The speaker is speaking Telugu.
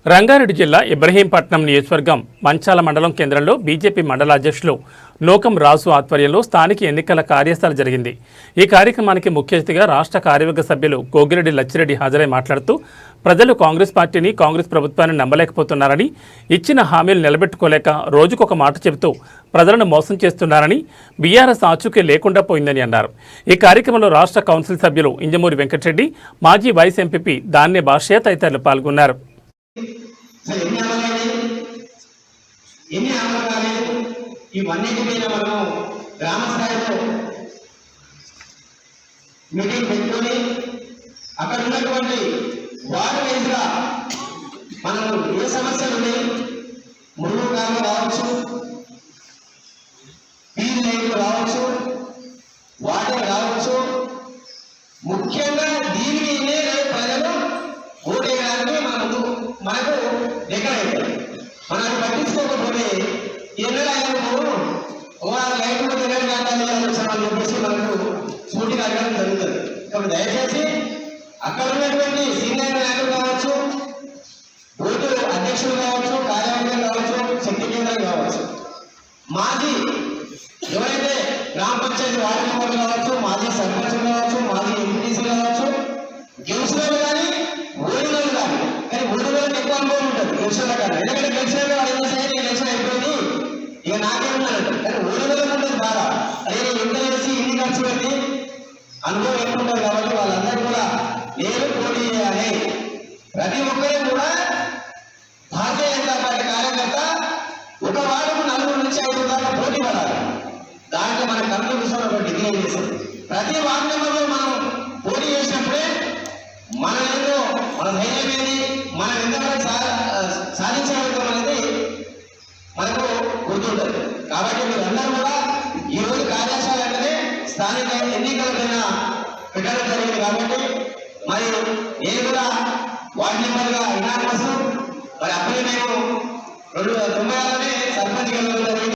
రంగారెడ్డి జిల్లా ఇబ్రహీంపట్నం నియోజకవర్గం మంచాల మండలం కేంద్రంలో బీజేపీ మండల అధ్యక్షులు నూకం రాజు ఆధ్వర్యంలో స్థానిక ఎన్నికల కార్యశాల జరిగింది। ఈ కార్యక్రమానికి ముఖ్య అతిథిగా రాష్ట్ర కార్యవర్గ సభ్యులు గోగిరెడ్డి లచ్చిరెడ్డి హాజరై మాట్లాడుతూ ప్రజలు కాంగ్రెస్ పార్టీని కాంగ్రెస్ ప్రభుత్వాన్ని నమ్మలేకపోతున్నారని, ఇచ్చిన హామీలు నిలబెట్టుకోలేక రోజుకొక మాట చెబుతూ ప్రజలను మోసం చేస్తున్నారని, బీఆర్ఎస్ ఆచూకీ లేకుండా పోయిందని అన్నారు। ఈ కార్యక్రమంలో రాష్ట్ర కౌన్సిల్ సభ్యులు ఇంజమూరి వెంకటరెడ్డి, మాజీ వైస్ ఎంపీపీ దాన్నే భాష్య తదితరులు పాల్గొన్నారు। ఇవన్నిటిపైన మనం గ్రామ స్థాయిలో మీటింగ్ పెట్టుకొని అక్కడ ఉన్నటువంటి వార్డు వైజ్గా మనము ఏ సమస్యలు ఉన్నాయి, మురుగు కాలం కావచ్చు, వీధి లైట్లు కావచ్చు, వాటర్ కావచ్చు, ముఖ్యంగా దీనికి ప్రజలు ఓటేయడానికి మనకు దగ్గరైంది। మనకు పట్టించుకోకపోతే లైట్లు చెప్పేసి మనకు సూటిగా అడగడం జరుగుతుంది। కాబట్టి దయచేసి అక్కడ ఉన్నటువంటి సీనియర్ నాయకులు కావచ్చు, బోర్డు అధ్యక్షులు కావచ్చు, కార్యవర్గం కావచ్చు, శక్తి కేంద్రం కావచ్చు, మాజీ ఎవరైతే గ్రామ పంచాయతీ వార్డు మెంబర్లు కావచ్చు, మాజీ సర్పంచులు కావచ్చు, మాజీ ఎంపీటీసీలు కావచ్చు, గెలిచిన కానీ ఓడిన కానీ ఓడిన ఎక్కువ అనుభవం ఉంటుంది గెలిచిన కానీ। ఎందుకంటే గెలిచిన వాడు ఏం చేస్తే గెలిచిన అయిపోయింది ఇక నాకేమున్నానంట, కానీ ఓడిన ఉంటుంది బాగా అదే ఎంత చేసి ఇన్ని ఖర్చు పెట్టి అనుభవం ఎక్కువ ఉంటుంది కాబట్టి వాళ్ళందరూ కూడా నేను పోటీ చేయాలి। ప్రతి ఒక్కరూ కూడా భారతీయ జనతా పార్టీ కార్యకర్త ఒక వార్డుకు 4 నుంచి 5 దాకా పోటీ పడాలి। దాంట్లో మన కమ్యూనికేషన్ ఒక డిగ్రీ చేసింది। ప్రతి వార్డు నెంబర్లో మనం పోటీ చేసినప్పుడే మన ఏంటో మన ధైర్యం ఏది, మనం ఎంతవరకు సాధించగలుగుతాం అనేది మనకు గుర్తుంటుంది। కాబట్టి మీరందరూ కూడా ఈరోజు కార్యశాల అంటేనే స్థానిక ఎన్నికలపైన పెట్టడం జరిగింది। కాబట్టి మరి నేను కూడా వార్డు మెంబర్గా ఇనామస్ మరి అప్పుడే నేను 96లోనే సర్పంచ్